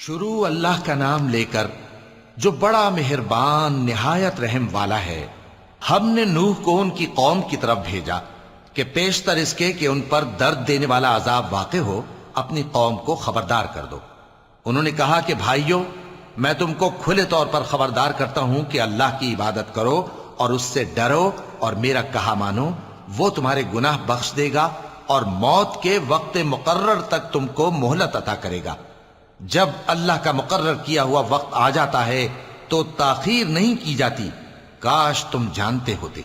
شروع اللہ کا نام لے کر جو بڑا مہربان نہایت رحم والا ہے۔ ہم نے نوح کو ان کی قوم کی طرف بھیجا کہ پیشتر اس کے کہ ان پر درد دینے والا عذاب واقع ہو اپنی قوم کو خبردار کر دو۔ انہوں نے کہا کہ بھائیو، میں تم کو کھلے طور پر خبردار کرتا ہوں کہ اللہ کی عبادت کرو اور اس سے ڈرو اور میرا کہا مانو، وہ تمہارے گناہ بخش دے گا اور موت کے وقت مقرر تک تم کو مہلت عطا کرے گا۔ جب اللہ کا مقرر کیا ہوا وقت آ جاتا ہے تو تاخیر نہیں کی جاتی، کاش تم جانتے ہوتے۔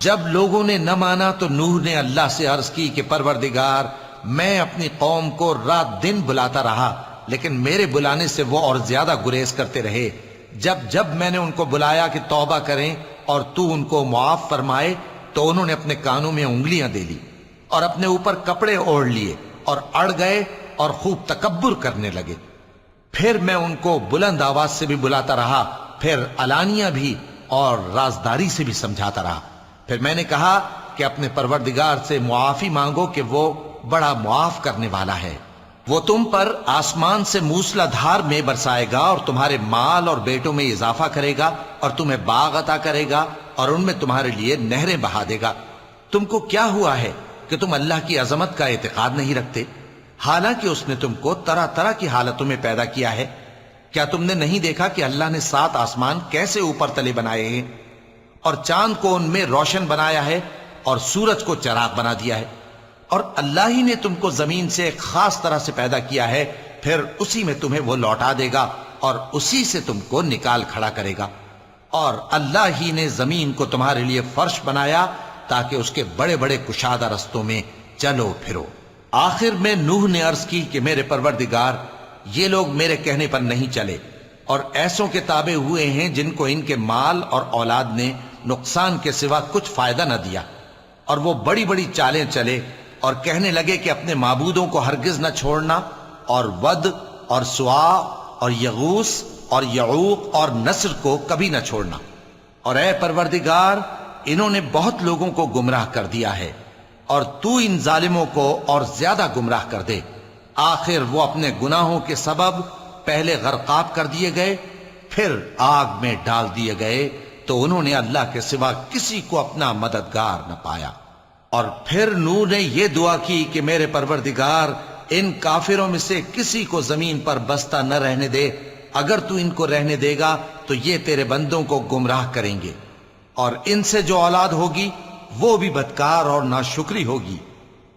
جب لوگوں نے نہ مانا تو نوح نے اللہ سے عرض کی کہ پروردگار، میں اپنی قوم کو رات دن بلاتا رہا لیکن میرے بلانے سے وہ اور زیادہ گریز کرتے رہے۔ جب میں نے ان کو بلایا کہ توبہ کریں اور تو ان کو معاف فرمائے تو انہوں نے اپنے کانوں میں انگلیاں دے لی اور اپنے اوپر کپڑے اوڑھ لیے اور اڑ گئے اور خوب تکبر کرنے لگے۔ پھر میں ان کو بلند آواز سے بھی بلاتا رہا، پھر علانیہ بھی اور رازداری سے بھی سمجھاتا رہا۔ پھر میں نے کہا کہ اپنے پروردگار سے معافی مانگو کہ وہ بڑا معاف کرنے والا ہے۔ وہ تم پر آسمان سے موسلا دھار میں برسائے گا اور تمہارے مال اور بیٹوں میں اضافہ کرے گا اور تمہیں باغ عطا کرے گا اور ان میں تمہارے لیے نہریں بہا دے گا۔ تم کو کیا ہوا ہے کہ تم اللہ کی عظمت کا اعتقاد نہیں رکھتے، حالانکہ اس نے تم کو طرح طرح کی حالتوں میں پیدا کیا ہے؟ کیا تم نے نہیں دیکھا کہ اللہ نے 7 آسمان کیسے اوپر تلے بنائے ہیں اور چاند کو ان میں روشن بنایا ہے اور سورج کو چراغ بنا دیا ہے؟ اور اللہ ہی نے تم کو زمین سے ایک خاص طرح سے پیدا کیا ہے، پھر اسی میں تمہیں وہ لوٹا دے گا اور اسی سے تم کو نکال کھڑا کرے گا۔ اور اللہ ہی نے زمین کو تمہارے لیے فرش بنایا تاکہ اس کے بڑے بڑے کشادہ رستوں میں چلو پھرو۔ آخر میں نوح نے عرض کی کہ میرے پروردگار، یہ لوگ میرے کہنے پر نہیں چلے اور ایسوں کے تابع ہوئے ہیں جن کو ان کے مال اور اولاد نے نقصان کے سوا کچھ فائدہ نہ دیا، اور وہ بڑی بڑی چالیں چلے اور کہنے لگے کہ اپنے معبودوں کو ہرگز نہ چھوڑنا، اور ود اور سوا اور یغوث اور یعوق اور نصر کو کبھی نہ چھوڑنا۔ اور اے پروردگار، انہوں نے بہت لوگوں کو گمراہ کر دیا ہے اور تو ان ظالموں کو اور زیادہ گمراہ کر دے۔ آخر وہ اپنے گناہوں کے سبب پہلے غرقاب کر دیے گئے، پھر آگ میں ڈال دیے گئے، تو انہوں نے اللہ کے سوا کسی کو اپنا مددگار نہ پایا۔ اور پھر نوح نے یہ دعا کی کہ میرے پروردگار، ان کافروں میں سے کسی کو زمین پر بستہ نہ رہنے دے، اگر تو ان کو رہنے دے گا تو یہ تیرے بندوں کو گمراہ کریں گے، اور ان سے جو اولاد ہوگی وہ بھی بدکار اور ناشکری ہوگی۔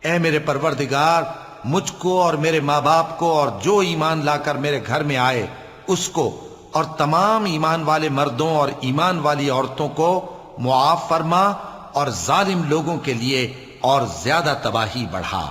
اے میرے پروردگار، مجھ کو اور میرے ماں باپ کو اور جو ایمان لا کر میرے گھر میں آئے اس کو اور تمام ایمان والے مردوں اور ایمان والی عورتوں کو معاف فرما، اور ظالم لوگوں کے لیے اور زیادہ تباہی بڑھا۔